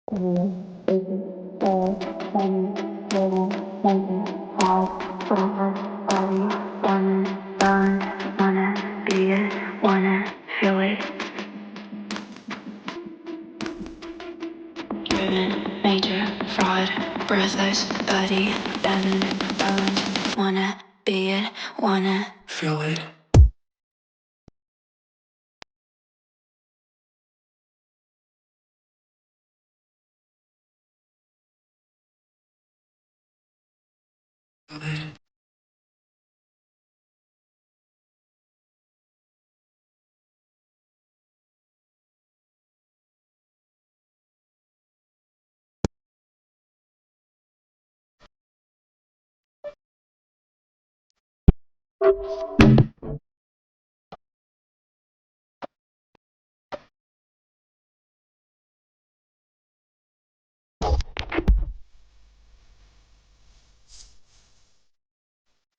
Major, fraud, breathless, body, bend, bone, wanna be it, wanna feel it.